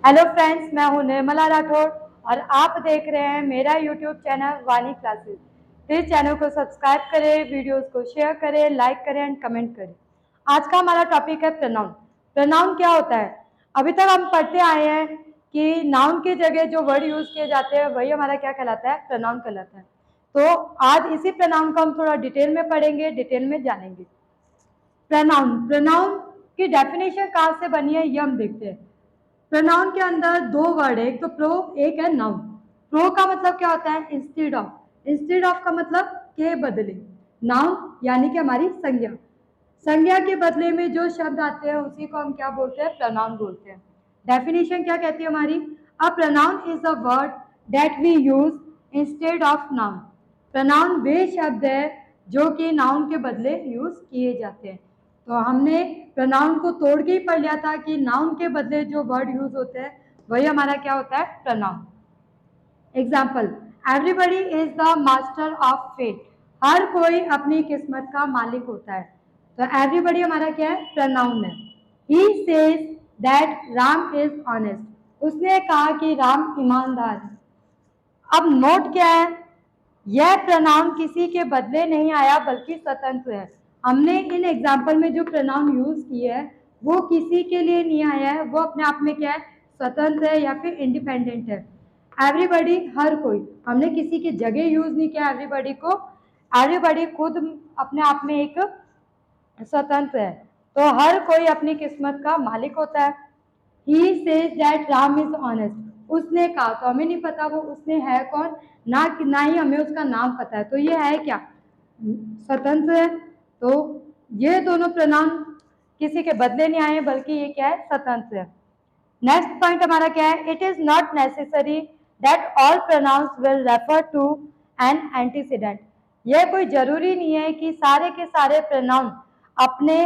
Hello friends, मैं हूं निर्मला राठौर और आप देख रहे हैं मेरा यूट्यूब चैनल वानी क्लासेस। प्लीज चैनल को सब्सक्राइब करें, वीडियोस को शेयर करें, लाइक करें एंड कमेंट करें। आज का हमारा टॉपिक है प्रोनाउन। प्रोनाउन क्या होता है? अभी तक हम पढ़ते आए हैं कि नाउन की जगह जो वर्ड यूज किए जाते हैं वही हमारा क्या कहलाता है? प्रोनाउन कहलाता है। तो आज इसी प्रोनाउन को हम थोड़ा डिटेल में पढ़ेंगे, डिटेल में जानेंगे। प्रोनाउन प्रोनाउन की डेफिनेशन कहाँ से बनी है ये हम देखते हैं। प्रोनाउन के अंदर दो वर्ड है, एक तो प्रो, एक है नाउन। प्रो का मतलब क्या होता है? Instead of. इंस्टेड ऑफ का मतलब के बदले। नाउन यानी कि हमारी संज्ञा। संज्ञा के बदले में जो शब्द आते हैं उसी को हम क्या बोलते हैं? प्रोनाउन बोलते हैं। डेफिनेशन क्या कहती है हमारी? A pronoun is a word that we use instead of noun. Pronoun वे शब्द है जो कि नाउन के बदले यूज किए जाते हैं। तो हमने प्रोनाउन को तोड़ के ही पढ़ लिया था कि नाउन के बदले जो वर्ड यूज होते हैं वही हमारा क्या होता है? Pronoun. Example, everybody is the master of fate. हर कोई अपनी किस्मत का मालिक होता है। तो एवरीबडी हमारा क्या है? प्रोनाउन है। He says that Ram is honest. उसने कहा कि राम ईमानदार है। अब नोट क्या है? यह प्रोनाउन किसी के बदले नहीं आया बल्कि स्वतंत्र है। हमने इन एग्जाम्पल में जो प्रोनाउन यूज किए है वो किसी के लिए नहीं आया है, वो अपने आप में क्या है? स्वतंत्र है या फिर इंडिपेंडेंट है। एवरीबडी, हर कोई, हमने किसी की जगह यूज नहीं किया एवरीबडी को। एवरीबडी खुद अपने आप में एक स्वतंत्र है। तो हर कोई अपनी किस्मत का मालिक होता है। He says that Ram is honest. उसने कहा, तो हमें नहीं पता वो उसने है कौन, ना ही हमें उसका नाम पता है। तो ये है क्या? स्वतंत्र है। तो ये दोनों प्रोनाउन किसी के बदले नहीं आए बल्कि ये क्या है? स्वतंत्र है। नेक्स्ट पॉइंट हमारा क्या है? It is not necessary that all pronouns will refer to an antecedent. यह कोई जरूरी नहीं है कि सारे के सारे प्रोनाउन अपने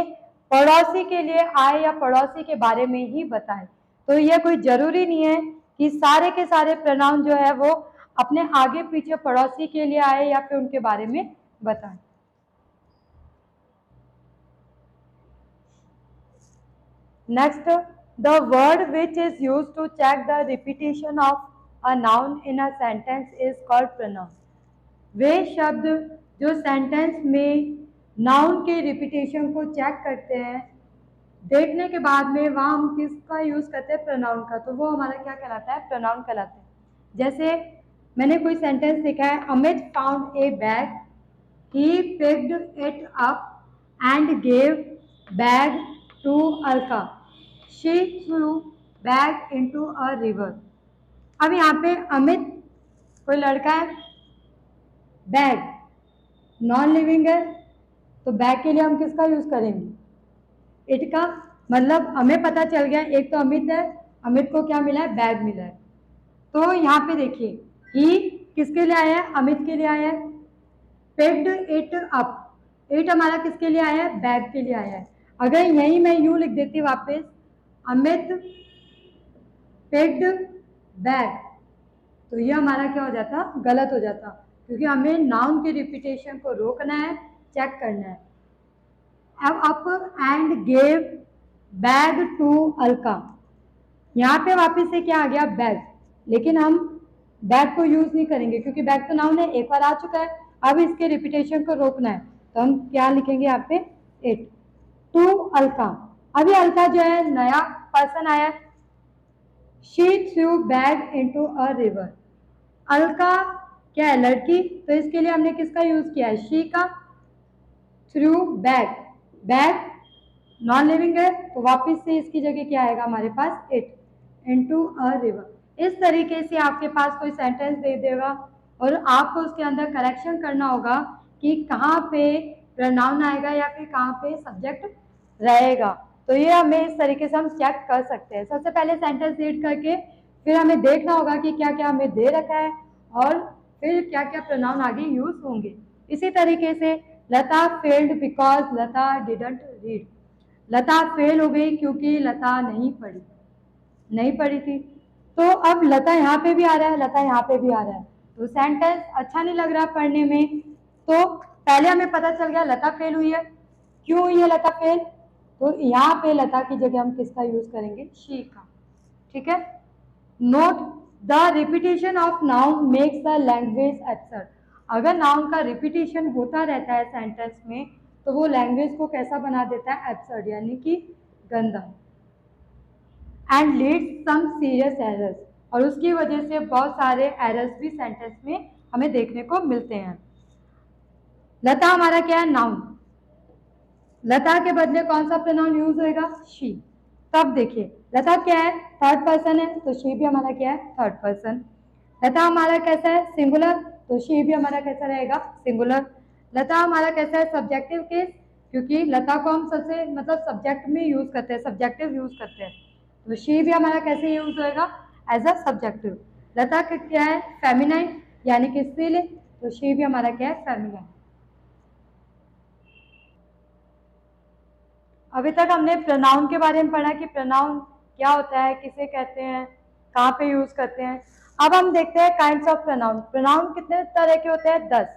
पड़ोसी के लिए आए या पड़ोसी के बारे में ही बताए। तो यह कोई जरूरी नहीं है कि सारे के सारे प्रोनाउन जो है वो अपने आगे पीछे पड़ोसी के लिए आए या फिर उनके बारे में बताए। Next, the word which is used to check the repetition of a noun in a sentence is called pronoun. वे शब्द जो सेंटेंस में नाउन के रिपीटेशन को चेक करते हैं, देखने के बाद में वहाँ हम किसका यूज करते हैं? प्रोनाउन का। तो वो हमारा क्या कहलाता है? प्रोनाउन कहलाता है। जैसे मैंने कोई सेंटेंस लिखा है, Amit found a bag, he picked it up and gave bag to Alka, she threw bag into a river. अब यहाँ पे अमित कोई लड़का है, बैग नॉन लिविंग है, तो बैग के लिए हम किसका यूज करेंगे? इट का। मतलब हमें पता चल गया एक तो अमित है, अमित को क्या मिला है? बैग मिला है। तो यहाँ पे देखिए, ही किसके लिए आया है? अमित के लिए आया है। पिक्ड इट अप, इट हमारा किसके लिए आया है? बैग के लिए आया है। अगर यही मैं यूं लिख देती वापस, अमित पिक्ड बैग, तो ये हमारा क्या हो जाता? गलत हो जाता, क्योंकि हमें नाउन के रिपीटेशन को रोकना है, चेक करना है। अब up and gave bag to Alka, यहाँ पे वापस से क्या आ गया? बैग। लेकिन हम बैग को यूज नहीं करेंगे क्योंकि बैग तो नाउन है, एक बार आ चुका है। अब इसके रिपीटेशन को रोकना है तो हम क्या लिखेंगे यहाँ पे? It to Alka. अभी अलका जो है नया पर्सन आया है। She threw bag into a river. Alka क्या है? लड़की। तो इसके लिए हमने किसका यूज किया है? शी का। Threw bag, bag non living है तो वापस से इसकी जगह क्या आएगा हमारे पास? It into a river. इस तरीके से आपके पास कोई सेंटेंस दे देगा और आपको उसके अंदर करेक्शन करना होगा कि कहाँ पे प्रोनाउन आएगा या फिर कहाँ पे सब्जेक्ट रहेगा। तो ये हमें इस तरीके से हम चेक कर सकते हैं। सबसे पहले सेंटेंस रीड करके फिर हमें देखना होगा कि क्या क्या हमें दे रखा है और फिर क्या क्या प्रोनाउन आगे यूज होंगे। इसी तरीके से Lata failed because Lata didn't read. Lata fail हो गई क्योंकि लता नहीं पढ़ी थी। तो अब लता यहाँ पे भी आ रहा है, लता यहाँ पे भी आ रहा है, तो सेंटेंस अच्छा नहीं लग रहा पढ़ने में। तो पहले हमें पता चल गया लता फेल हुई है। क्यों हुई है लता फेल? तो यहाँ पे लता की जगह हम किसका यूज करेंगे? शी का। ठीक है। Note the repetition of noun makes the language absurd. अगर नाउन का रिपीटेशन होता रहता है सेंटेंस में तो वो लैंग्वेज को कैसा बना देता है, एब्सर्ड, यानी कि गंदा। And leads some serious errors, और उसकी वजह से बहुत सारे एरर्स भी सेंटेंस में हमें देखने को मिलते हैं। लता हमारा क्या है, नाउन। लता के बदले कौन सा प्रोनाउन यूज होएगा, शी। तब देखिए लता क्या है, थर्ड पर्सन है, तो शी भी हमारा क्या है, थर्ड पर्सन। लता हमारा कैसा है, सिंगुलर, तो शी भी हमारा कैसा रहेगा, सिंगुलर। लता हमारा कैसा है, सब्जेक्टिव केस, क्योंकि लता को हम सबसे मतलब सब्जेक्ट में यूज करते हैं, सब्जेक्टिव यूज करते हैं, तो शी भी हमारा कैसे यूज होएगा, एज अ सब्जेक्टिव। लता का क्या है, फेमिनाइन, यानी कि स्त्रीलिंग, तो शी भी हमारा क्या है, फेमिनाइन। अभी तक हमने प्रोनाउन के बारे में पढ़ा कि प्रोनाउन क्या होता है, किसे कहते हैं, कहाँ पे यूज करते हैं। अब हम देखते हैं काइंड्स ऑफ प्रोनाउन। प्रोनाउन कितने तरह के होते हैं, 10।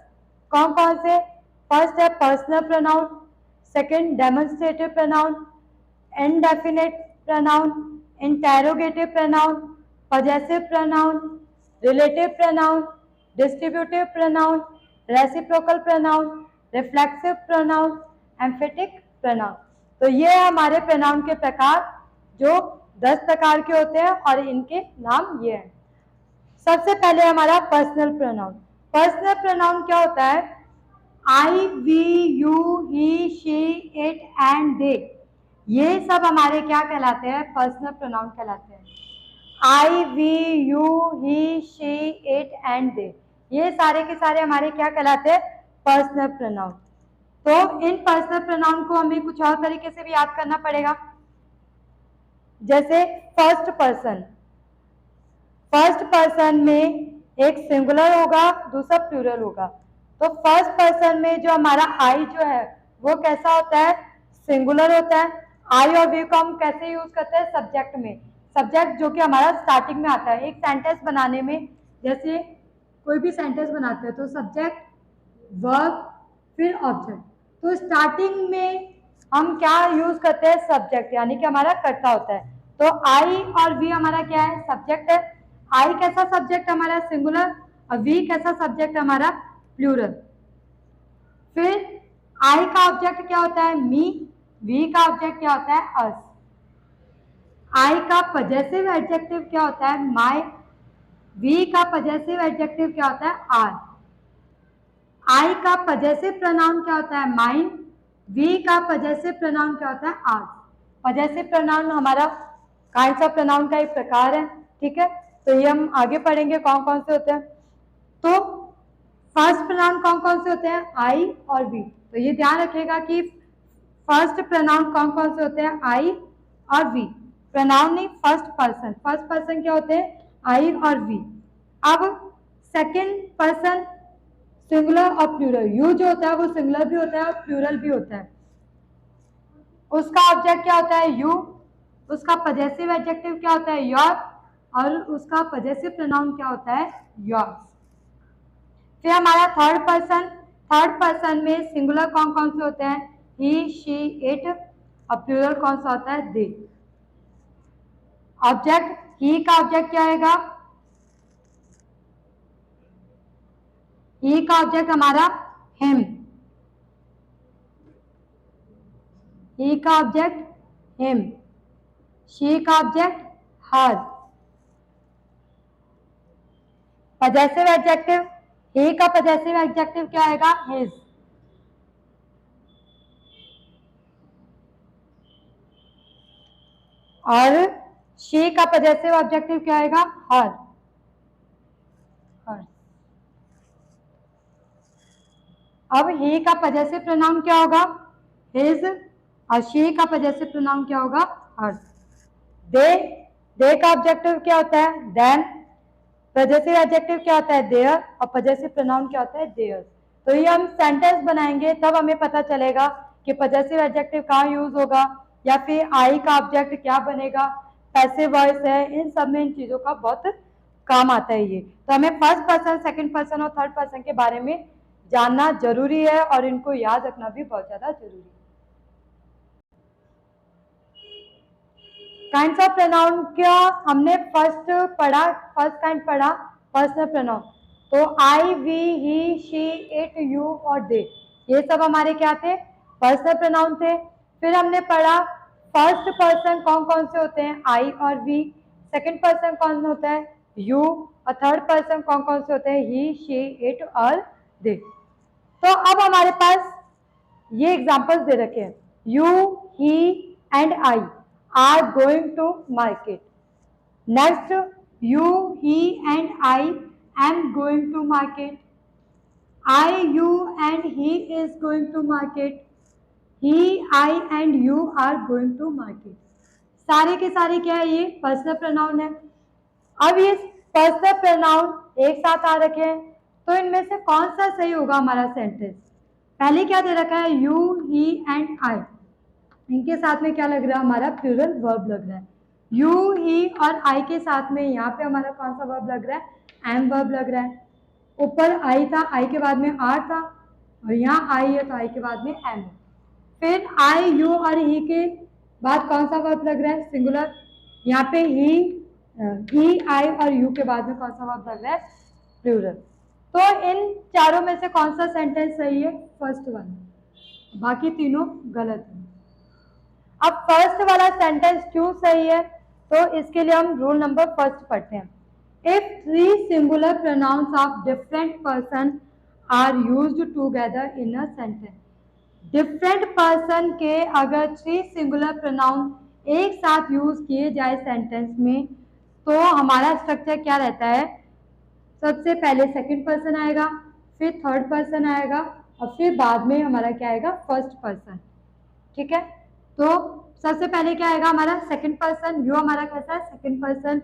कौन कौन से, फर्स्ट है personal pronoun, second demonstrative pronoun, indefinite pronoun, interrogative pronoun, possessive pronoun, relative pronoun, distributive pronoun, reciprocal pronoun, reflexive pronoun, emphatic pronoun. तो ये है हमारे प्रोनाउन के प्रकार, जो 10 प्रकार के होते हैं और इनके नाम ये हैं। सबसे पहले हमारा पर्सनल प्रोनाउन। पर्सनल प्रोनाउन क्या होता है, I, we, you, he, she, it and they, ये सब हमारे क्या कहलाते हैं, पर्सनल प्रोनाउन कहलाते हैं। I, we, you, he, she, it and they, ये सारे के सारे हमारे क्या कहलाते हैं, पर्सनल प्रोनाउन। तो इन पर्सनल प्रोनाउन को हमें कुछ और तरीके से भी याद करना पड़ेगा, जैसे फर्स्ट पर्सन। फर्स्ट पर्सन में एक सिंगुलर होगा, दूसरा प्लूरल होगा। तो फर्स्ट पर्सन में जो हमारा आई जो है वो कैसा होता है, सिंगुलर होता है। आई और वी को हम कैसे यूज करते हैं, सब्जेक्ट में। सब्जेक्ट जो कि हमारा स्टार्टिंग में आता है एक सेंटेंस बनाने में, जैसे कोई भी सेंटेंस बनाते हैं तो सब्जेक्ट, वर्ब, फिर ऑब्जेक्ट। तो स्टार्टिंग में हम क्या यूज करते हैं, सब्जेक्ट, यानी कि हमारा कर्ता होता है। तो आई और वी हमारा क्या है, सब्जेक्ट है। आई कैसा सब्जेक्ट हमारा, सिंगुलर, और वी कैसा सब्जेक्ट हमारा, प्लूरल। फिर आई का ऑब्जेक्ट क्या होता है, मी। वी का ऑब्जेक्ट क्या होता है, अस। आई का पजेसिव एडजेक्टिव क्या होता है, माई। वी का पजेसिव एडजेक्टिव क्या होता है, आर। आई का पजेसिव प्रोनाउन क्या होता है, माइन। वी का पजेसिव प्रोनाउन क्या होता है, आर। पजेसिव प्रोनाउन हमारा काइंड्स ऑफ प्रोनाउन का एक प्रकार है, ठीक है। तो ये हम आगे पढ़ेंगे कौन कौन से होते हैं। तो फर्स्ट प्रोनाउन कौन कौन से होते हैं, आई और वी। तो ये ध्यान रखिएगा कि फर्स्ट प्रोनाउन कौन कौन से होते हैं, आई और वी। प्रोनाउन नहीं, फर्स्ट पर्सन। फर्स्ट पर्सन क्या होते हैं, आई और वी। अब सेकंड पर्सन, सिंगुलर और प्लूरल। यू जो होता है वो सिंगुलर भी होता है और प्लूरल भी होता है। उसका ऑब्जेक्ट क्या होता है, यू। उसका पजेसिव एडजेक्टिव क्या होता है, योर। और उसका पजेसिव प्रोनाउन क्या होता है, योर्स। फिर हमारा थर्ड पर्सन। थर्ड पर्सन में सिंगुलर कौन कौन से होते हैं, ही, शी, इट, और प्लूरल कौन सा होता है, दे। ऑब्जेक्ट, ही का ऑब्जेक्ट क्या आएगा, ही का ऑब्जेक्ट हमारा हिम। ही का ऑब्जेक्ट हिम। शी का ऑब्जेक्ट हर। पजेसिव एडजेक्टिव, ही का पजेसिव एडजेक्टिव क्या आएगा, हिज। और शी का पजेसिव ऑब्जेक्टिव क्या आएगा, हर। हर। अब ही का पजेसिव प्रोनाउन क्या होगा, हिज, और शी का पजेसिव प्रोनाउन क्या होगा, हर। दे का ऑब्जेक्टिव क्या होता है, देन। पजेसिव एडजेक्टिव क्या होता है, देयर, और पजेसिव प्रोनाउन क्या होता है, देयर्स। तो ये हम सेंटेंस बनाएंगे तब हमें पता चलेगा कि पजेसिव एडजेक्टिव कहाँ यूज होगा, या फिर आई का ऑब्जेक्ट क्या बनेगा, पैसिव वॉइस है, इन सब में इन चीजों का बहुत काम आता है ये। तो हमें फर्स्ट पर्सन, सेकंड पर्सन और थर्ड पर्सन के बारे में जानना जरूरी है, और इनको याद रखना भी बहुत ज्यादा जरूरी है। काइंड्स ऑफ प्रोनाउन क्या हमने फर्स्ट पढ़ा, फर्स्ट काइंड पढ़ा पर्सनल प्रोनाउन, तो I, we, he, she, it, you और दे, ये सब हमारे क्या थे, पर्सनल प्रोनाउन थे। फिर हमने पढ़ा फर्स्ट पर्सन कौन कौन से होते हैं, आई और वी, सेकंड पर्सन कौन होता है, यू, और थर्ड पर्सन कौन कौन से होते हैं, ही, शी, इट और दे। तो अब हमारे पास ये एग्जांपल्स दे रखे हैं, you, he and I are going to market. Next, you, he and I am going to market. I, you and he is going to market. He, I and you are going to market. सारे के सारे क्या है, ये personal pronoun है। अब ये personal pronoun एक साथ आ रखे हैं, तो इनमें से कौन सा सही होगा हमारा सेंटेंस। पहले क्या दे रखा है, यू, ही एंड आई, इनके साथ में क्या लग रहा है, हमारा प्लूरल वर्ब लग रहा है। यू, ही और आई के साथ में यहाँ पे हमारा कौन सा वर्ब लग रहा है, एम वर्ब लग रहा है। ऊपर आई था, आई के बाद में आर था, और यहाँ आई है तो आई के बाद में एम है। फिर आई, यू और ही के बाद कौन सा वर्ब लग रहा है, सिंगुलर। यहाँ पे ही, आई और यू के बाद में कौन सा वर्ब लग रहा है, प्लूरल। तो इन चारों में से कौन सा सेंटेंस सही है, फर्स्ट वन, बाकी तीनों गलत है। अब फर्स्ट वाला सेंटेंस क्यों सही है, तो इसके लिए हम रूल नंबर फर्स्ट पढ़ते हैं। If three singular pronouns of different person are used together in a sentence, different person के अगर three singular pronoun एक साथ यूज किए जाए सेंटेंस में, तो हमारा स्ट्रक्चर क्या रहता है, सबसे पहले सेकंड पर्सन आएगा, फिर थर्ड पर्सन आएगा, और फिर बाद में हमारा क्या आएगा, फर्स्ट पर्सन। ठीक है, तो सबसे पहले क्या आएगा हमारा, सेकंड पर्सन, यू हमारा कैसा है, सेकंड पर्सन,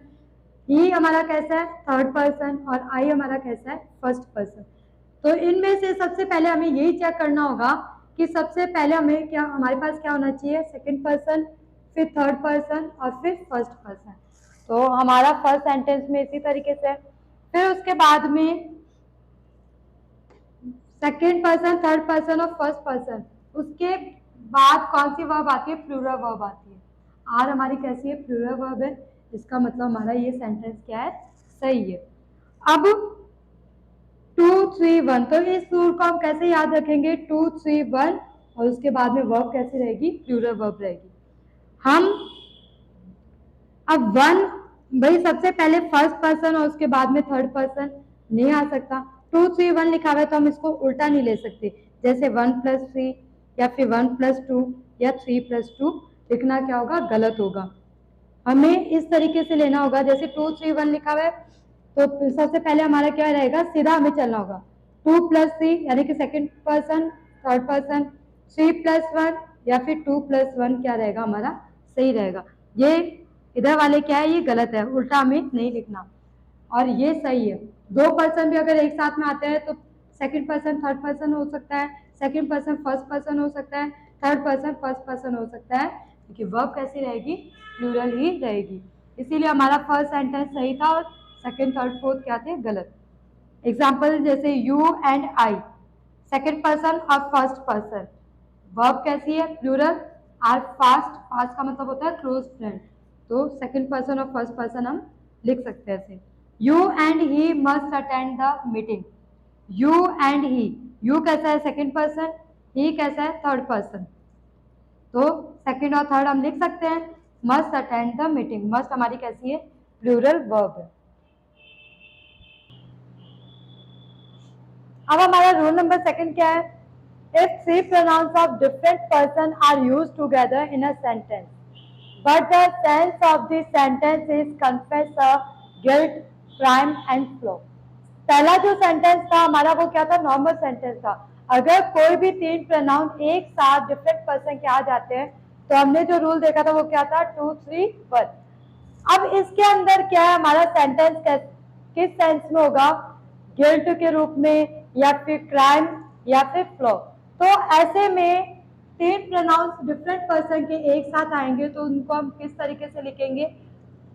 ही हमारा कैसा है, थर्ड पर्सन, और आई हमारा कैसा है, फर्स्ट पर्सन। तो इनमें से सबसे पहले हमें यही चेक करना होगा कि सबसे पहले हमें क्या, हमारे पास क्या होना चाहिए, सेकंड पर्सन, फिर थर्ड पर्सन और फिर फर्स्ट पर्सन। तो हमारा फर्स्ट सेंटेंस में इसी तरीके से। फिर उसके बाद में सेकंड पर्सन, थर्ड पर्सन और फर्स्ट पर्सन, उसके बाद कौन सी वर्ब आती है, प्लूरल वर्ब आती है। आर हमारी कैसी है, प्लूरल वर्ब है, इसका मतलब हमारा ये सेंटेंस क्या है, सही है। अब 2, 3, 1, तो इस रूल को हम कैसे याद रखेंगे, 2, 3, 1, और उसके बाद में वर्ब कैसी रहेगी, प्लूरल वर्ब रहेगी। हम अब 1 भाई सबसे पहले फर्स्ट पर्सन और उसके बाद में थर्ड पर्सन नहीं आ सकता, 2, 3, 1 लिखा हुआ है तो हम इसको उल्टा नहीं ले सकते, जैसे 1 + 3 या फिर 1 + 2 या 3 + 2 लिखना क्या होगा, गलत होगा। हमें इस तरीके से लेना होगा, जैसे 2, 3, 1 लिखा हुआ है तो सबसे पहले हमारा क्या रहेगा, सीधा हमें चलना होगा, 2 + 3 यानी कि सेकंड पर्सन, थर्ड पर्सन, 3 + 1 या फिर 2 + 1 क्या रहेगा हमारा, सही रहेगा। ये इधर वाले क्या है, ये गलत है, उल्टा हमें नहीं लिखना, और ये सही है। 2 पर्सन भी अगर एक साथ में आते हैं तो सेकंड पर्सन थर्ड पर्सन हो सकता है, सेकंड पर्सन फर्स्ट पर्सन हो सकता है, थर्ड पर्सन फर्स्ट पर्सन हो सकता है, क्योंकि वर्ब कैसी रहेगी, प्लूरल ही रहेगी। इसीलिए हमारा फर्स्ट सेंटेंस सही था और सेकंड थर्ड फोर्थ क्या थे, गलत। एग्जाम्पल जैसे you and I, second person और फर्स्ट पर्सन, वर्ब कैसी है, प्लूरल, आर फास्ट, फास्ट का मतलब होता है क्लोज फ्रेंड, तो सेकंड पर्सन और फर्स्ट पर्सन हम लिख सकते हैं ऐसे। You and he must attend the meeting, you and he, you कैसा है, सेकंड पर्सन, ही कैसा है, थर्ड पर्सन, तो सेकंड और थर्ड हम लिख सकते हैं, must attend the meeting, must हमारी कैसी है, प्लूरल वर्ब है। अब हमारा रूल नंबर सेकंड क्या है, if three pronouns of different person are used together in a sentence but the sense of the sentence is confess a guilt, crime and flaw. पहला जो सेंटेंस था हमारा वो क्या था, नॉर्मल सेंटेंस था। अगर कोई भी तीन प्रोनाउन एक साथ डिफरेंट पर्सन के आ जाते हैं तो हमने जो रूल देखा था वो क्या था, 2, 3, 1। अब इसके अंदर क्या है, हमारा सेंटेंस किस सेंस में होगा, गिल्ट के रूप में या फिर क्राइम या फिर फ्लॉ। तो ऐसे में तीन प्रोनाउंस डिफरेंट पर्सन के एक साथ आएंगे तो उनको हम किस तरीके से लिखेंगे,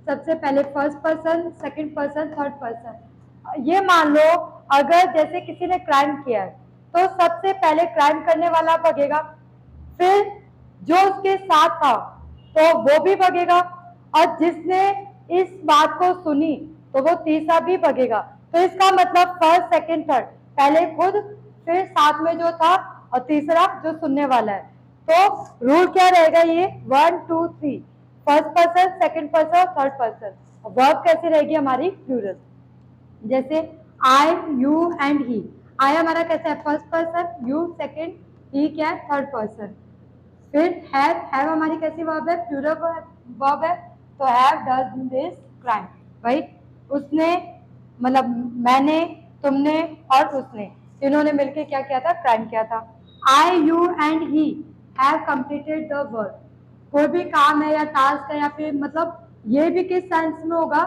सबसे पहले first person, second person, third person. ये मान लो अगर जैसे किसी ने क्राइम किया है तो सबसे पहले क्राइम करने वाला भगेगा, फिर जो उसके साथ था तो वो भी भगेगा, और जिसने इस बात को सुनी तो वो तीसरा भी भगेगा। तो इसका मतलब फर्स्ट सेकंड थर्ड, पहले खुद फिर साथ में जो था और तीसरा जो सुनने वाला है। तो रूल क्या रहेगा ये 1 2 3, first person second person third person. Verb कैसी रहेगी हमारी प्लूरल, जैसे आई यू एंड ही। आई हमारा कैसा है फर्स्ट पर्सन, यू सेकंड, ही क्या है थर्ड पर्सन। फिर हैव हमारी कैसी वर्ब है प्लूरल वर्ब है, तो हैव डज दिस क्राइम। भाई उसने मतलब मैंने, तुमने और उसने, इन्होंने मिलकर क्या किया था, क्राइम किया था। I you and he have completed the work. कोई भी काम है या टास्क है या फिर मतलब ये भी किस सेंस में होगा,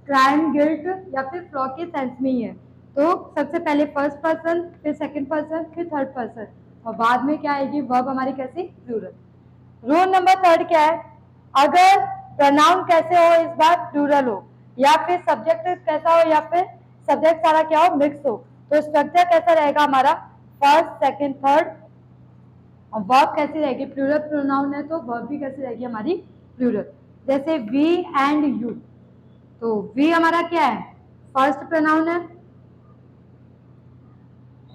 क्राइम गिल्ट या फिर फ्लॉ के सेंस में ही है। तो सबसे पहले फर्स्ट पर्सन, फिर सेकंड पर्सन, फिर थर्ड पर्सन, और बाद में क्या आएगी वर्ब हमारी कैसी प्लूरल। रूल नंबर थर्ड क्या है, अगर प्रोनाउन कैसे हो इस बार प्लूरल हो, या फिर सब्जेक्ट कैसा हो या फिर सब्जेक्ट सारा क्या हो मिक्स हो, तो स्ट्रक्चर कैसा रहेगा हमारा फर्स्ट सेकंड थर्ड। और वर्ब कैसी रहेगी, प्लूरल प्रोनाउन है तो वर्ब भी कैसी रहेगी हमारी प्लूरल। जैसे वी एंड यू, तो वी हमारा क्या है फर्स्ट प्रोनाउन है,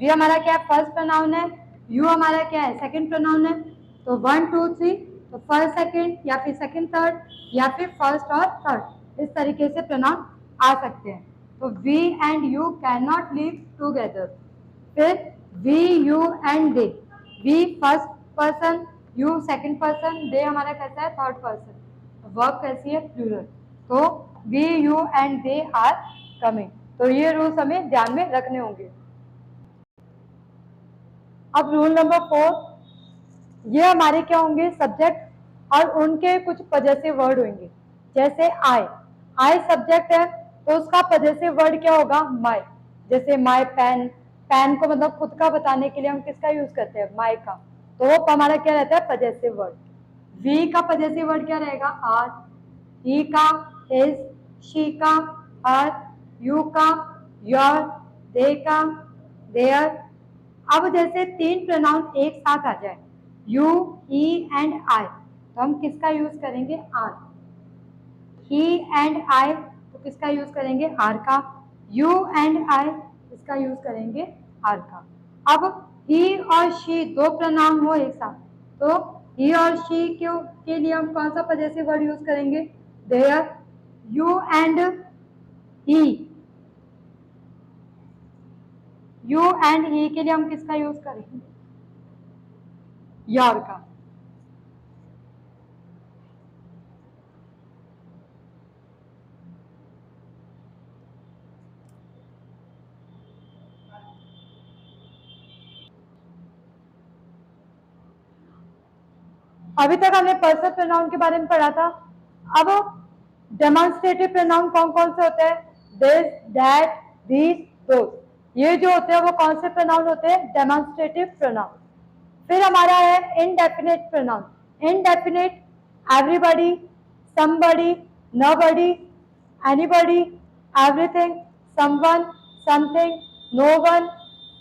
वी हमारा क्या है फर्स्ट प्रोनाउन है, यू हमारा क्या है सेकंड प्रोनाउन है। तो 1 2 3, तो फर्स्ट सेकंड या फिर सेकंड थर्ड या फिर फर्स्ट और थर्ड, इस तरीके से प्रोनाउन आ सकते हैं। तो we and you can not live together. फिर we you and they, we first person, you second person, they हमारा कैसा है थर्ड पर्सन। वर्ब कैसी है प्लूरल। तो we you and they are coming. तो ये रूल्स हमें ध्यान में रखने होंगे। अब रूल नंबर 4, ये हमारे क्या होंगे सब्जेक्ट और उनके कुछ पजेसिव वर्ड होंगे। जैसे आई, आई सब्जेक्ट है तो उसका पजेसिव वर्ड क्या होगा माई। जैसे माई पेन, पेन को मतलब खुद का बताने के लिए हम किसका यूज करते हैं माई का, तो वो हमारा क्या रहता है पजेसिव वर्ड। वी का पजेसिव वर्ड क्या रहेगा आर, ही का हिज, शी का हर, यू का योर, दे का देयर। अब जैसे तीन प्रोनाउन एक साथ आ जाए यू ही एंड आई, तो हम किसका यूज करेंगे आर। ही एंड आई तो किसका यूज करेंगे आर का, यू एंड आई इसका यूज करेंगे आर का। अब ही और शी दो प्रोनाउन हो एक साथ, तो ही और शी के लिए हम कौन सा पजेसिव वर्ड यूज करेंगे there. You and he, you and he के लिए हम किसका यूज करेंगे योर का। अभी तक हमने पर्सनल प्रोनाउन के बारे में पढ़ा था। अब डेमोन्स्ट्रेटिव प्रोनाउन कौन कौन से होते हैं, दिस दैट दीज दोस, ये जो होते हैं वो कौन से प्रोनाउन होते हैं डेमोन्स्ट्रेटिव प्रोनाउन। फिर हमारा है indefinite pronoun, indefinite everybody, somebody, nobody, anybody, everything, someone, something, no one,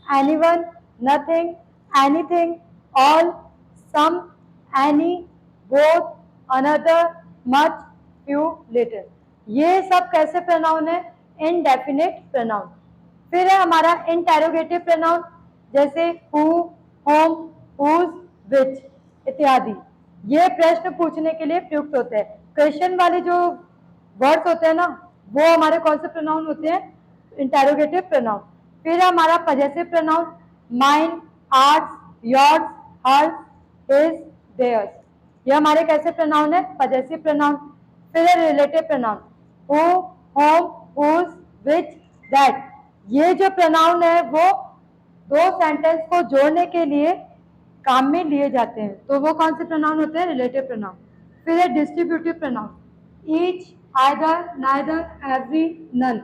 anyone, nothing, anything, all, some, any, both, another, much, few, little. ये सब कैसे प्रोनाउन है इनडेफिनेट प्रोनाउन। फिर है हमारा इंटेरोगेटिव प्रोनाउन, जैसे हु, होम, हुज, विच इत्यादि। ये प्रश्न पूछने के लिए प्रयुक्त होते हैं। क्वेश्चन वाले जो वर्ड्स होते हैं ना वो हमारे कौन से प्रोनाउन होते हैं इंटेरोगेटिव प्रोनाउन। फिर है हमारा possessive pronoun, mine, ours, yours, hers, his, theirs, ये हमारे कैसे प्रोनाउन है पजेसिव प्रोनाउन। फिर है relative pronoun, who, whom, whose, which, that. ये जो प्रोनाउन है वो दो सेंटेंस को जोड़ने के लिए काम में लिए जाते हैं, तो वो कौन से प्रोनाउन होते हैं रिलेटिव प्रोनाउन। फिर है distributive pronoun, each, either, neither, every, none,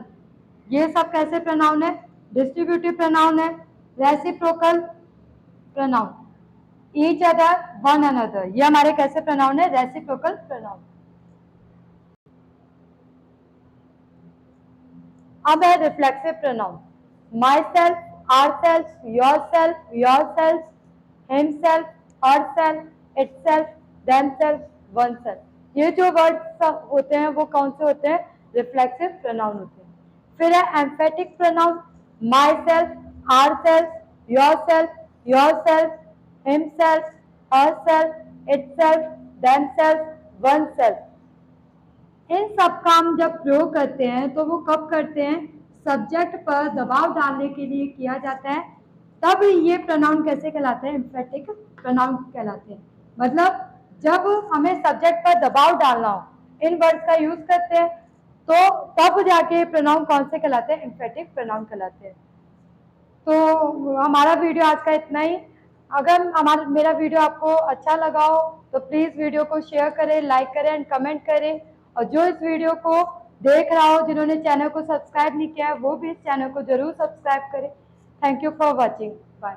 ये सब कैसे प्रोनाउन है डिस्ट्रीब्यूटिव प्रोनाउन है। Reciprocal pronoun, each other, one another, ये हमारे कैसे प्रोनाउन है रेसिप्रोकल प्रोनाउन। अब है reflexive pronoun, myself, ourself, yourself, yourself, himself, herself, itself, themselves, oneself. ये जो वर्ड्स होते हैं वो कौन से होते हैं? रिफ्लेक्सिव प्रोनाउन होते हैं। फिर है emphatic pronoun, myself, ourself, yourself, himself, herself, itself, themself, oneself. इन सब का हम जब प्रयोग करते हैं तो वो कब करते हैं? सब्जेक्ट पर दबाव डालने के लिए किया जाता है। तब ये प्रोनाउन कैसे कहलाते हैं? एम्फेटिक प्रोनाउन कहलाते हैं। मतलब जब हमें सब्जेक्ट पर दबाव डालना हो, इन वर्ड्स का यूज करते हैं, तो तब जाके प्रोनाउन कौन से कहलाते हैं? एम्फेटिक प्रोनाउन कहलाते हैं। तो हमारा वीडियो आज का इतना ही। अगर मेरा वीडियो आपको अच्छा लगा हो तो प्लीज़ वीडियो को शेयर करें, लाइक करें एंड कमेंट करें। और जो इस वीडियो को देख रहा हो, जिन्होंने चैनल को सब्सक्राइब नहीं किया है, वो भी इस चैनल को जरूर सब्सक्राइब करें। Thank you for watching. Bye.